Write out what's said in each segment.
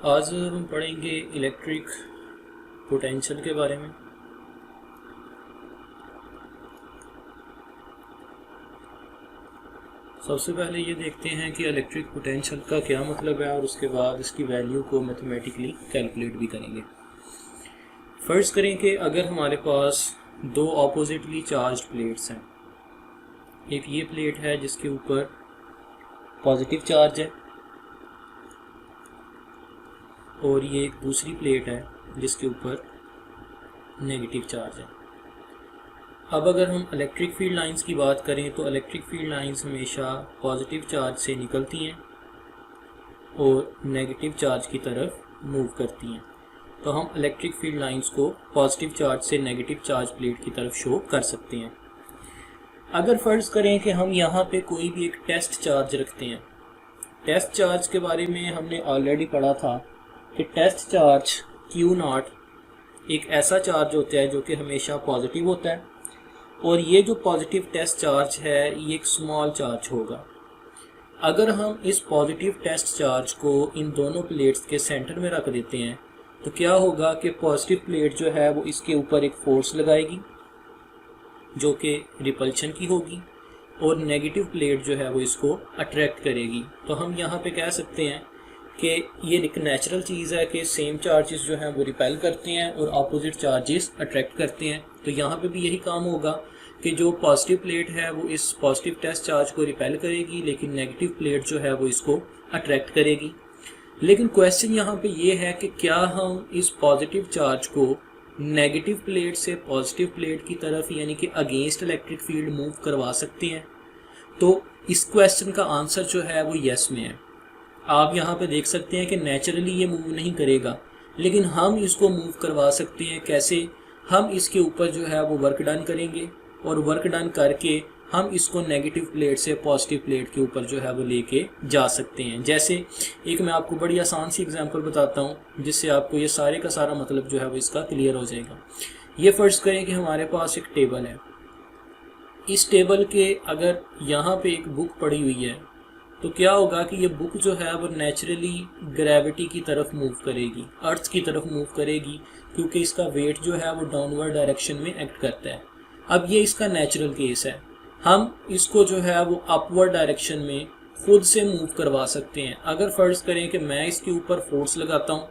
आज हम पढ़ेंगे इलेक्ट्रिक पोटेंशियल के बारे में। सबसे पहले ये देखते हैं कि इलेक्ट्रिक पोटेंशियल का क्या मतलब है और उसके बाद इसकी वैल्यू को मैथमेटिकली कैलकुलेट भी करेंगे। फर्ज करें कि अगर हमारे पास दो ऑपोजिटली चार्ज्ड प्लेट्स हैं, एक ये प्लेट है जिसके ऊपर पॉजिटिव चार्ज है और ये एक दूसरी प्लेट है जिसके ऊपर नेगेटिव चार्ज है। अब अगर हम इलेक्ट्रिक फील्ड लाइंस की बात करें तो इलेक्ट्रिक फील्ड लाइंस हमेशा पॉजिटिव चार्ज से निकलती हैं और नेगेटिव चार्ज की तरफ मूव करती हैं। तो हम इलेक्ट्रिक फील्ड लाइंस को पॉजिटिव चार्ज से नेगेटिव चार्ज प्लेट की तरफ शो कर सकते हैं। अगर फ़र्ज़ करें कि हम यहाँ पे कोई भी एक टेस्ट चार्ज रखते हैं। टेस्ट चार्ज के बारे में हमने ऑलरेडी पढ़ा था कि टेस्ट चार्ज Q0 एक ऐसा चार्ज होता है जो कि हमेशा पॉजिटिव होता है और ये जो पॉजिटिव टेस्ट चार्ज है ये एक स्मॉल चार्ज होगा। अगर हम इस पॉजिटिव टेस्ट चार्ज को इन दोनों प्लेट्स के सेंटर में रख देते हैं तो क्या होगा कि पॉजिटिव प्लेट जो है वो इसके ऊपर एक फोर्स लगाएगी जो कि रिपल्शन की होगी और नेगेटिव प्लेट जो है वो इसको अट्रैक्ट करेगी। तो हम यहाँ पे कह सकते हैं कि ये एक नेचुरल चीज़ है कि सेम चार्जेस जो हैं वो रिपेल करते हैं और अपोजिट चार्जेस अट्रैक्ट करते हैं। तो यहाँ पे भी यही काम होगा कि जो पॉजिटिव प्लेट है वो इस पॉजिटिव टेस्ट चार्ज को रिपेल करेगी लेकिन नेगेटिव प्लेट जो है वो इसको अट्रैक्ट करेगी। लेकिन क्वेश्चन यहाँ पे ये है कि क्या हम इस पॉजिटिव चार्ज को नेगेटिव प्लेट से पॉजिटिव प्लेट की तरफ यानी कि अगेंस्ट इलेक्ट्रिक फील्ड मूव करवा सकते हैं? तो इस क्वेश्चन का आंसर जो है वो यस में है। आप यहाँ पे देख सकते हैं कि नेचुरली ये मूव नहीं करेगा लेकिन हम इसको मूव करवा सकते हैं। कैसे? हम इसके ऊपर जो है वो वर्क डन करेंगे और वर्क डन करके हम इसको नेगेटिव प्लेट से पॉजिटिव प्लेट के ऊपर जो है वो लेके जा सकते हैं। जैसे एक मैं आपको बड़ी आसान सी एग्जांपल बताता हूँ जिससे आपको ये सारे का सारा मतलब जो है वो इसका क्लियर हो जाएगा। ये फर्ज करें कि हमारे पास एक टेबल है। इस टेबल के अगर यहाँ पे एक बुक पड़ी हुई है तो क्या होगा कि ये बुक जो है वो नेचुरली ग्रेविटी की तरफ मूव करेगी, अर्थ की तरफ मूव करेगी क्योंकि इसका वेट जो है वो डाउनवर्ड डायरेक्शन में एक्ट करता है। अब ये इसका नेचुरल केस है। हम इसको जो है वो अपवर्ड डायरेक्शन में खुद से मूव करवा सकते हैं। अगर फ़र्ज़ करें कि मैं इसके ऊपर फोर्स लगाता हूँ,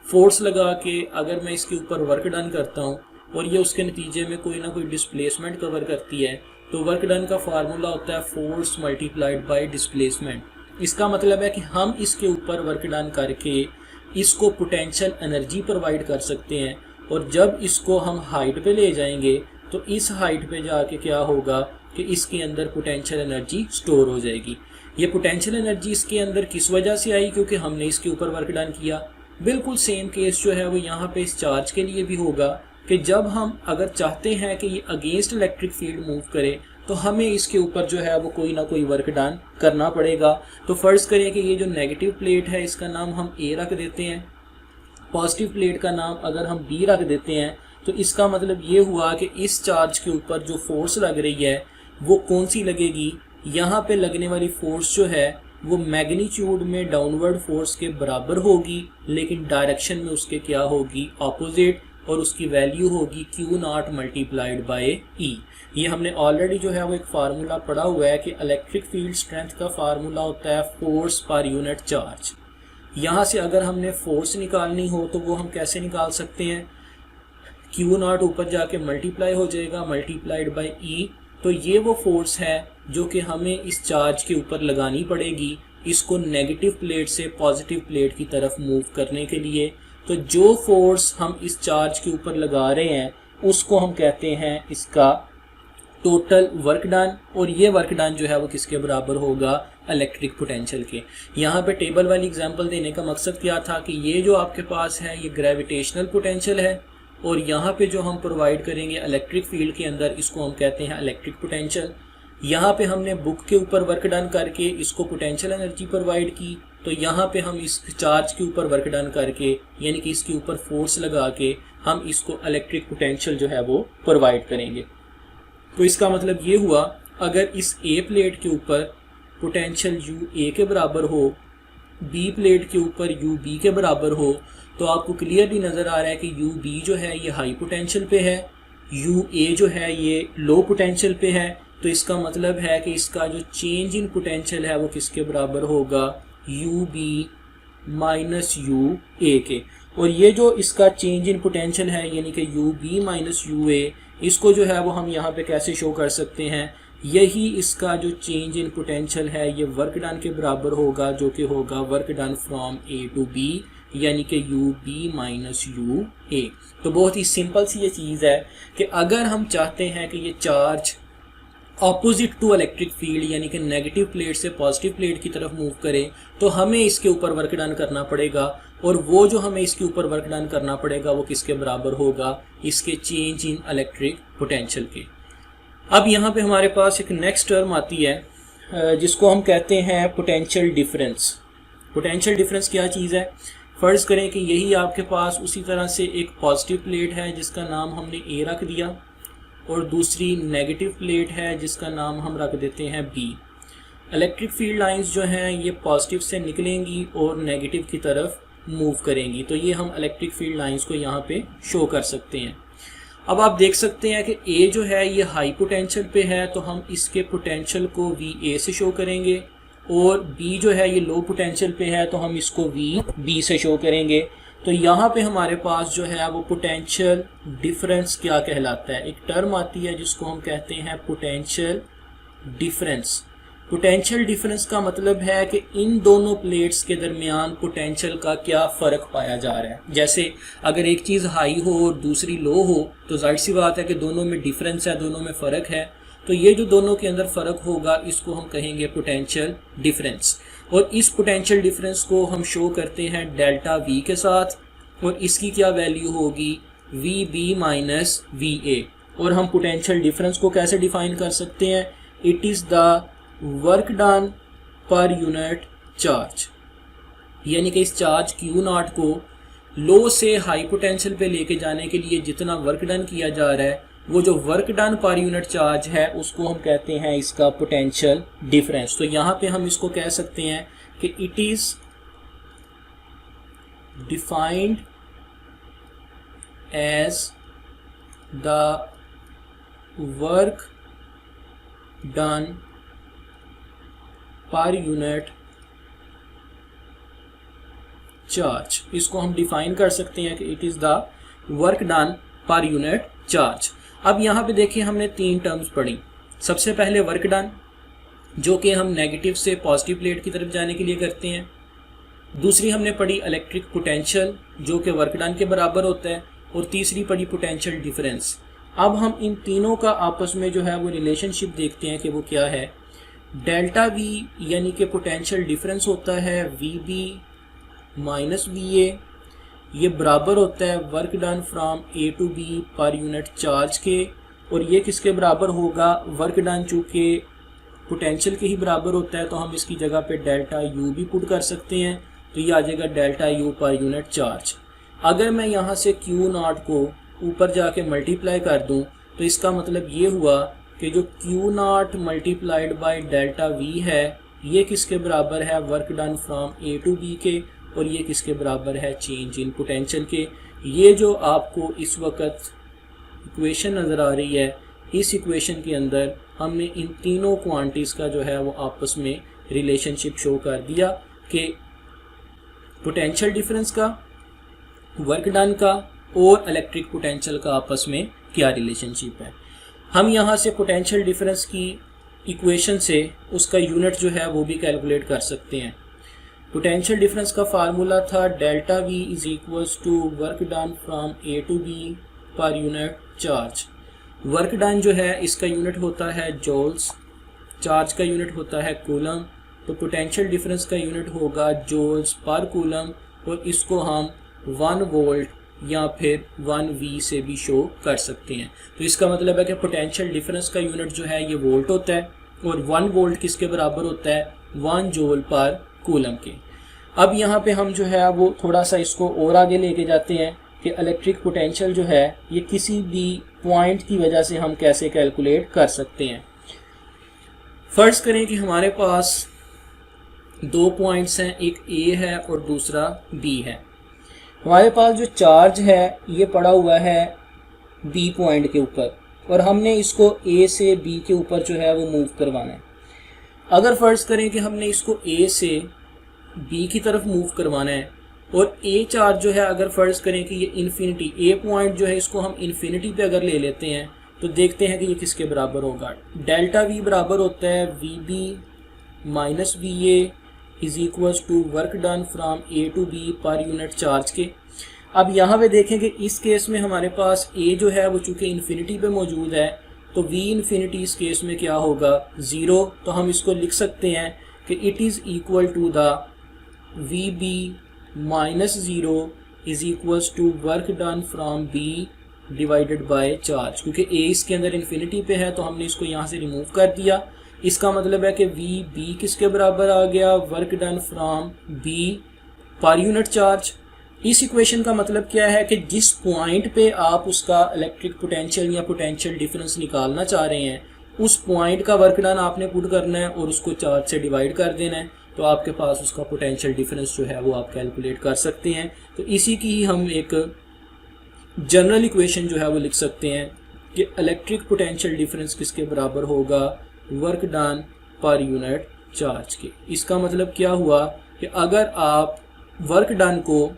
फोर्स लगा के अगर मैं इसके ऊपर वर्क डन करता हूँ और ये उसके नतीजे में कोई ना कोई डिस्प्लेसमेंट कवर करती है तो वर्क डन का फार्मूला होता है फोर्स मल्टीप्लाइड बाय डिस्प्लेसमेंट। इसका मतलब है कि हम इसके ऊपर वर्क डन करके इसको पोटेंशियल एनर्जी प्रोवाइड कर सकते हैं और जब इसको हम हाइट पे ले जाएंगे तो इस हाइट पे जाके क्या होगा कि इसके अंदर पोटेंशियल एनर्जी स्टोर हो जाएगी। ये पोटेंशियल एनर्जी इसके अंदर किस वजह से आई? क्योंकि हमने इसके ऊपर वर्क डन किया। बिल्कुल सेम केस जो है वो यहाँ पे इस चार्ज के लिए भी होगा कि जब हम अगर चाहते हैं कि ये अगेंस्ट इलेक्ट्रिक फील्ड मूव करे तो हमें इसके ऊपर जो है वो कोई ना कोई वर्क डन करना पड़ेगा। तो फर्ज करें कि ये जो नेगेटिव प्लेट है इसका नाम हम ए रख देते हैं, पॉजिटिव प्लेट का नाम अगर हम बी रख देते हैं तो इसका मतलब ये हुआ कि इस चार्ज के ऊपर जो फोर्स लग रही है वो कौन सी लगेगी? यहाँ पे लगने वाली फोर्स जो है वो मैग्नीट्यूड में डाउनवर्ड फोर्स के बराबर होगी लेकिन डायरेक्शन में उसके क्या होगी? ऑपोजिट, और उसकी वैल्यू होगी Q0 मल्टीप्लाइड बाय E। ये हमने ऑलरेडी जो है वो एक फार्मूला पढ़ा हुआ है कि इलेक्ट्रिक फील्ड स्ट्रेंथ का फार्मूला होता है फोर्स पर यूनिट चार्ज। यहाँ से अगर हमने फोर्स निकालनी हो तो वो हम कैसे निकाल सकते हैं? Q0 ऊपर जाके मल्टीप्लाई हो जाएगा मल्टीप्लाइड बाय E। तो ये वो फोर्स है जो कि हमें इस चार्ज के ऊपर लगानी पड़ेगी इसको नेगेटिव प्लेट से पॉजिटिव प्लेट की तरफ मूव करने के लिए। तो जो फोर्स हम इस चार्ज के ऊपर लगा रहे हैं उसको हम कहते हैं इसका टोटल वर्क डन और ये वर्क डन जो है वो किसके बराबर होगा? इलेक्ट्रिक पोटेंशियल के। यहाँ पे टेबल वाली एग्जांपल देने का मकसद क्या था कि ये जो आपके पास है ये ग्रेविटेशनल पोटेंशियल है और यहाँ पे जो हम प्रोवाइड करेंगे इलेक्ट्रिक फील्ड के अंदर इसको हम कहते हैं इलेक्ट्रिक पोटेंशियल। यहाँ पे हमने बुक के ऊपर वर्क डन करके इसको पोटेंशियल एनर्जी प्रोवाइड की तो यहाँ पे हम इस चार्ज के ऊपर वर्क डन करके यानी कि इसके ऊपर फोर्स लगा के हम इसको इलेक्ट्रिक पोटेंशियल जो है वो प्रोवाइड करेंगे। तो इसका मतलब ये हुआ अगर इस ए प्लेट के ऊपर पोटेंशियल U A के बराबर हो बी प्लेट के ऊपर यू बी के बराबर हो तो आपको क्लियरली नज़र आ रहा है कि यू बी जो है ये हाई पोटेंशियल पे है, यू ए जो है ये लो पोटेंशियल पे है। तो इसका मतलब है कि इसका जो चेंज इन पोटेंशियल है वो किसके बराबर होगा, यू बी माइनस यू ए के। और ये जो इसका चेंज इन पोटेंशियल है यानी कि यू बी माइनस यू ए, इसको जो है वो हम यहाँ पे कैसे शो कर सकते हैं, यही इसका जो चेंज इन पोटेंशियल है ये वर्क डन के बराबर होगा, जो कि होगा work done from A to B यानी कि U B minus U A. तो बहुत ही सिंपल सी ये चीज़ है कि अगर हम चाहते हैं कि ये charge opposite to electric field यानी कि नेगेटिव प्लेट से पॉजिटिव प्लेट की तरफ मूव करें तो हमें इसके ऊपर वर्क डन करना पड़ेगा, और वो जो हमें इसके ऊपर वर्क डन करना पड़ेगा वो किसके बराबर होगा, इसके चेंज इन इलेक्ट्रिक पोटेंशियल के। अब यहाँ पे हमारे पास एक नेक्स्ट टर्म आती है जिसको हम कहते हैं पोटेंशियल डिफरेंस। पोटेंशियल डिफरेंस क्या चीज़ है, फ़र्ज़ करें कि यही आपके पास उसी तरह से एक पॉजिटिव प्लेट है जिसका नाम हमने ए रख दिया, और दूसरी नेगेटिव प्लेट है जिसका नाम हम रख देते हैं बी। इलेक्ट्रिक फील्ड लाइंस जो हैं ये पॉजिटिव से निकलेंगी और नेगेटिव की तरफ मूव करेंगी। तो ये हम इलेक्ट्रिक फील्ड लाइंस को यहाँ पे शो कर सकते हैं। अब आप देख सकते हैं कि ए जो है ये हाई पोटेंशियल पे है तो हम इसके पोटेंशियल को वी ए से शो करेंगे, और बी जो है ये लो पोटेंशियल पे है तो हम इसको वी बी से शो करेंगे। तो यहाँ पे हमारे पास जो है वो पोटेंशियल डिफरेंस क्या कहलाता है, एक टर्म आती है जिसको हम कहते हैं पोटेंशियल डिफरेंस। पोटेंशियल डिफरेंस का मतलब है कि इन दोनों प्लेट्स के दरमियान पोटेंशियल का क्या फ़र्क पाया जा रहा है। जैसे अगर एक चीज़ हाई हो और दूसरी लो हो तो जाहिर सी बात है कि दोनों में डिफरेंस है, दोनों में फ़र्क है। तो ये जो दोनों के अंदर फ़र्क होगा इसको हम कहेंगे पोटेंशियल डिफरेंस, और इस पोटेंशियल डिफरेंस को हम शो करते हैं डेल्टा वी के साथ, और इसकी क्या वैल्यू होगी, V B minus V A. और हम पोटेंशियल डिफरेंस को कैसे डिफाइन कर सकते हैं, it is the work done per unit charge, यानी कि इस चार्ज क्यू नॉट को लो से हाई पोटेंशियल पे लेके जाने के लिए जितना वर्क डन किया जा रहा है वो जो work done per unit charge है उसको हम कहते हैं इसका पोटेंशियल डिफरेंस। तो यहाँ पे हम इसको कह सकते हैं कि it is defined as the work done per unit charge. इसको हम डिफाइन कर सकते हैं कि it is the work done per unit charge. अब यहाँ पे देखिए हमने तीन टर्म्स पढ़ी। सबसे पहले वर्क डन जो कि हम नेगेटिव से पॉजिटिव प्लेट की तरफ जाने के लिए करते हैं। दूसरी हमने पढ़ी इलेक्ट्रिक पोटेंशियल जो कि वर्क डन के बराबर होता है, और तीसरी पढ़ी पोटेंशियल डिफरेंस। अब हम इन तीनों का आपस में जो है वो रिलेशनशिप देखते हैं कि वो क्या है। डेल्टा वी यानी कि पोटेंशियल डिफरेंस होता है V B minus V A, ये बराबर होता है work done from A to B per unit charge के, और ये किसके बराबर होगा, वर्क डन चूँकि पोटेंशियल के ही बराबर होता है तो हम इसकी जगह पे डेल्टा यू भी पुट कर सकते हैं, तो ये आ जाएगा डेल्टा यू पर यूनिट चार्ज। अगर मैं यहाँ से क्यू नॉट को ऊपर जाके मल्टीप्लाई कर दूँ तो इसका मतलब ये हुआ कि जो Q naught multiplied by delta V है ये किसके बराबर है, work done from A to B के, और ये किसके बराबर है, चेंज इन पोटेंशियल के। ये जो आपको इस वक्त इक्वेशन नज़र आ रही है, इस इक्वेशन के अंदर हमने इन तीनों क्वांटिटीज़ का जो है वो आपस में रिलेशनशिप शो कर दिया कि पोटेंशियल डिफरेंस का, वर्क डन का और इलेक्ट्रिक पोटेंशियल का आपस में क्या रिलेशनशिप है। हम यहाँ से पोटेंशियल डिफरेंस की इक्वेशन से उसका यूनिट जो है वो भी कैलकुलेट कर सकते हैं। पोटेंशियल डिफरेंस का फार्मूला था delta V is equals to work done from A to B per unit charge. Work done जो है इसका यूनिट होता है जूल्स, चार्ज का यूनिट होता है कूलम, तो पोटेंशियल डिफरेंस का यूनिट होगा जूल्स पर कूलम, और इसको हम 1 वोल्ट या फिर 1 वी से भी शो कर सकते हैं। तो इसका मतलब है कि पोटेंशियल डिफरेंस का यूनिट जो है ये वोल्ट होता है, और 1 वोल्ट किसके बराबर होता है, 1 जूल पर कूलम के। अब यहाँ पे हम जो है वो थोड़ा सा इसको और आगे लेके जाते हैं कि इलेक्ट्रिक पोटेंशियल जो है ये किसी भी पॉइंट की वजह से हम कैसे कैलकुलेट कर सकते हैं। फ़र्ज़ करें कि हमारे पास दो पॉइंट्स हैं, एक ए है और दूसरा बी है। हमारे पास जो चार्ज है ये पड़ा हुआ है बी पॉइंट के ऊपर और हमने इसको ए से बी के ऊपर जो है वो मूव करवाना है। अगर फ़र्ज़ करें कि हमने इसको ए से बी की तरफ मूव करवाना है और ए चार्ज जो है अगर फ़र्ज़ करें कि ये इन्फिनिटी, ए पॉइंट जो है इसको हम इन्फिनिटी पे अगर ले लेते हैं तो देखते हैं कि ये किसके बराबर होगा। डेल्टा वी बराबर होता है V B minus V A is equals to work done from A to B per unit charge के। अब यहाँ पे देखें कि इस केस में हमारे पास ए जो है वो चूँकि इन्फिनिटी पे मौजूद है तो वी इन्फिनिटी इस केस में क्या होगा, ज़ीरो। तो हम इसको लिख सकते हैं कि it is equal to the V B minus zero is equals to work done from B divided by charge. क्योंकि ए इसके अंदर इन्फिनिटी पे है तो हमने इसको यहाँ से रिमूव कर दिया। इसका मतलब है कि वी बी किसके बराबर आ गया, work done from B per unit charge. इस इक्वेशन का मतलब क्या है कि जिस पॉइंट पे आप उसका इलेक्ट्रिक पोटेंशियल या पोटेंशियल डिफरेंस निकालना चाह रहे हैं उस पॉइंट का वर्क डन आपने पुट करना है और उसको चार्ज से डिवाइड कर देना है, तो आपके पास उसका पोटेंशियल डिफरेंस जो है वो आप कैलकुलेट कर सकते हैं। तो इसी की ही हम एक जनरल इक्वेशन जो है वो लिख सकते हैं कि इलेक्ट्रिक पोटेंशियल डिफरेंस किसके बराबर होगा, work done per unit charge के। इसका मतलब क्या हुआ कि अगर आप वर्क डन को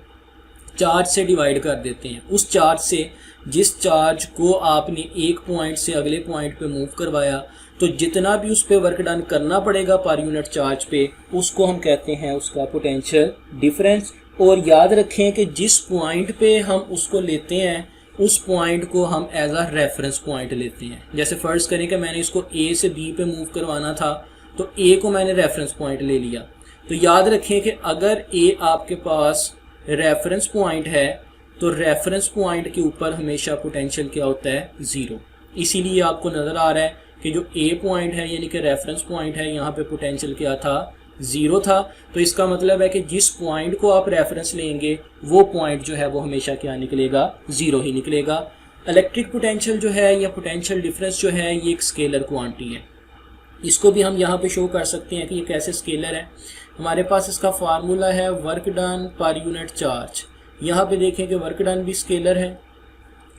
चार्ज से डिवाइड कर देते हैं, उस चार्ज से जिस चार्ज को आपने एक पॉइंट से अगले पॉइंट पे मूव करवाया, तो जितना भी उस पर वर्क डन करना पड़ेगा पर यूनिट चार्ज पे उसको हम कहते हैं उसका पोटेंशियल डिफरेंस। और याद रखें कि जिस पॉइंट पे हम उसको लेते हैं उस पॉइंट को हम एज अ रेफरेंस पॉइंट लेते हैं। जैसे फ़र्ज़ करें कि मैंने इसको ए से बी पे मूव करवाना था तो ए को मैंने रेफरेंस पॉइंट ले लिया। तो याद रखें कि अगर ए आपके पास रेफरेंस पॉइंट है तो रेफरेंस पॉइंट के ऊपर हमेशा पोटेंशियल क्या होता है, ज़ीरो। इसीलिए आपको नज़र आ रहा है कि जो ए पॉइंट है यानी कि रेफरेंस पॉइंट है यहाँ पे पोटेंशियल क्या था, ज़ीरो था। तो इसका मतलब है कि जिस पॉइंट को आप रेफरेंस लेंगे वो पॉइंट जो है वो हमेशा क्या निकलेगा, ज़ीरो ही निकलेगा। इलेक्ट्रिक पोटेंशियल जो है या पोटेंशियल डिफरेंस जो है ये एक स्केलर क्वांटिटी है। इसको भी हम यहाँ पे शो कर सकते हैं कि ये कैसे स्केलर है। हमारे पास इसका फार्मूला है work done per unit charge. यहाँ पे देखें कि वर्क डन भी स्केलर है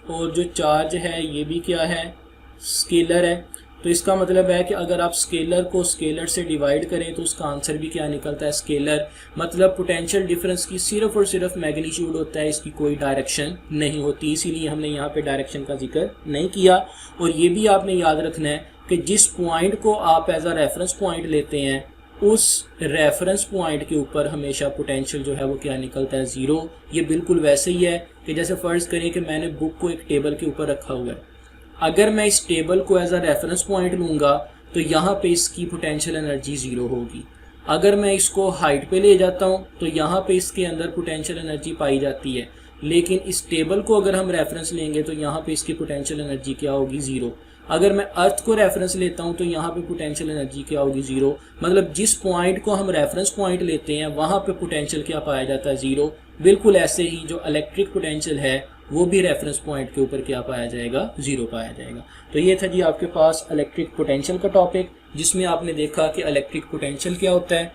और जो चार्ज है ये भी क्या है, स्केलर है। तो इसका मतलब है कि अगर आप स्केलर को स्केलर से डिवाइड करें तो उसका आंसर भी क्या निकलता है, स्केलर। मतलब पोटेंशियल डिफरेंस की सिर्फ और सिर्फ मैग्नीट्यूड होता है, इसकी कोई डायरेक्शन नहीं होती। इसीलिए हमने यहाँ पे डायरेक्शन का जिक्र नहीं किया। और ये भी आपने याद रखना है कि जिस पॉइंट को आप एज अ रेफरेंस पॉइंट लेते हैं उस रेफरेंस पॉइंट के ऊपर हमेशा पोटेंशियल जो है वो क्या निकलता है, ज़ीरो। ये बिल्कुल वैसे ही है कि जैसे फ़र्ज़ करें कि मैंने बुक को एक टेबल के ऊपर रखा हुआ है। अगर मैं इस टेबल को एज अ रेफरेंस पॉइंट लूँगा तो यहाँ पे इसकी पोटेंशियल एनर्जी ज़ीरो होगी। अगर मैं इसको हाइट पे ले जाता हूँ तो यहाँ पे इसके अंदर पोटेंशियल एनर्जी पाई जाती है, लेकिन इस टेबल को अगर हम रेफरेंस लेंगे तो यहाँ पे इसकी पोटेंशियल एनर्जी क्या होगी, ज़ीरो। अगर मैं अर्थ को रेफरेंस लेता हूँ तो यहाँ पे पोटेंशियल एनर्जी क्या होगी, ज़ीरो। मतलब जिस पॉइंट को हम रेफरेंस पॉइंट लेते हैं वहाँ पे पोटेंशियल क्या पाया जाता है, ज़ीरो। बिल्कुल ऐसे ही जो इलेक्ट्रिक पोटेंशियल है वो भी रेफरेंस पॉइंट के ऊपर क्या पाया जाएगा, ज़ीरो पाया जाएगा। तो ये था जी आपके पास इलेक्ट्रिक पोटेंशियल का टॉपिक, जिसमें आपने देखा कि इलेक्ट्रिक पोटेंशियल क्या होता है,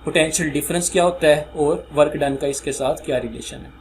पोटेंशियल डिफरेंस क्या होता है और वर्क डन का इसके साथ क्या रिलेशन है।